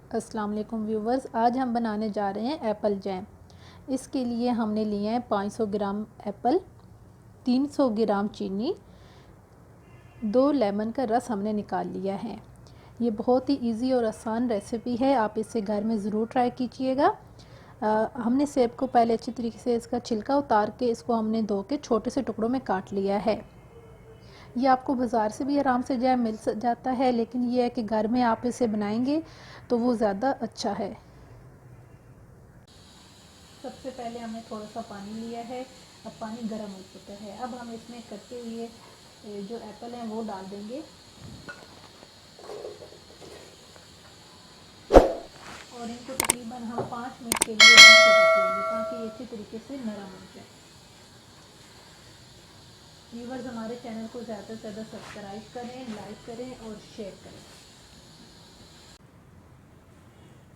अस्सलाम वालेकुम व्यूवर्स, आज हम बनाने जा रहे हैं एप्पल जैम। इसके लिए हमने लिए हैं 500 ग्राम एप्पल, 300 ग्राम चीनी, 2 लेमन का रस हमने निकाल लिया है। ये बहुत ही इजी और आसान रेसिपी है, आप इसे घर में ज़रूर ट्राई कीजिएगा। हमने सेब को पहले अच्छी तरीके से इसका छिलका उतार के इसको हमने धो के छोटे से टुकड़ों में काट लिया है। ये आपको बाज़ार से भी आराम से जैम मिल जाता है, लेकिन ये है कि घर में आप इसे बनाएंगे तो वो ज़्यादा अच्छा है। सबसे पहले हमने थोड़ा सा पानी लिया है। अब पानी गर्म हो चुका है। अब हम इसमें कटे हुए जो एप्पल हैं वो डाल देंगे और इनको तकरीबन हम 5 मिनट के लिए रख देंगे ताकि ये अच्छी तरीके से नरम हो जाए। व्यूवर्स, हमारे चैनल को ज़्यादा से ज़्यादा सब्सक्राइब करें, लाइक करें और शेयर करें।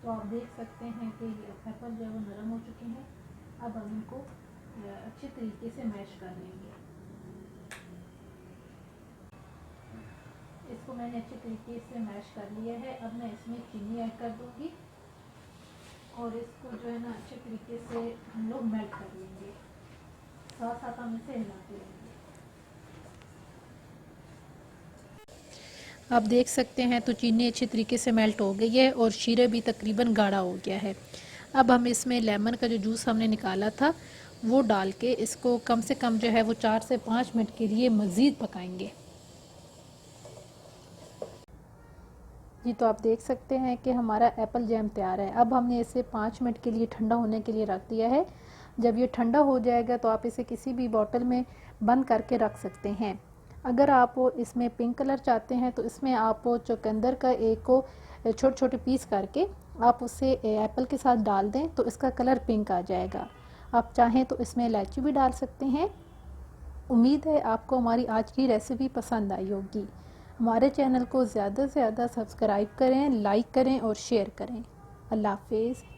तो आप देख सकते हैं कि ये एप्पल जो है वो नरम हो चुके हैं। अब हम इनको अच्छे तरीके से मैश कर लेंगे। इसको मैंने अच्छे तरीके से मैश कर लिया है। अब मैं इसमें चीनी ऐड कर दूंगी और इसको जो है ना अच्छे तरीके से हम लोग मेल्ट कर लेंगे। साथ साथ हम इसे हिलाते रहेंगे। आप देख सकते हैं तो चीनी अच्छी तरीके से मेल्ट हो गई है और शीरा भी तकरीबन गाढ़ा हो गया है। अब हम इसमें लेमन का जो जूस हमने निकाला था वो डाल के इसको कम से कम जो है वो 4 से 5 मिनट के लिए मज़ीद पकाएंगे। जी, तो आप देख सकते हैं कि हमारा एप्पल जैम तैयार है। अब हमने इसे 5 मिनट के लिए ठंडा होने के लिए रख दिया है। जब ये ठंडा हो जाएगा तो आप इसे किसी भी बोतल में बंद करके रख सकते हैं। अगर आप इसमें पिंक कलर चाहते हैं तो इसमें आप चुकंदर का एक को छोटे छोटे पीस करके आप उसे एप्पल के साथ डाल दें तो इसका कलर पिंक आ जाएगा। आप चाहें तो इसमें इलायची भी डाल सकते हैं। उम्मीद है आपको हमारी आज की रेसिपी पसंद आई होगी। हमारे चैनल को ज़्यादा से ज़्यादा सब्सक्राइब करें, लाइक करें और शेयर करें। अल्लाह हाफिज़।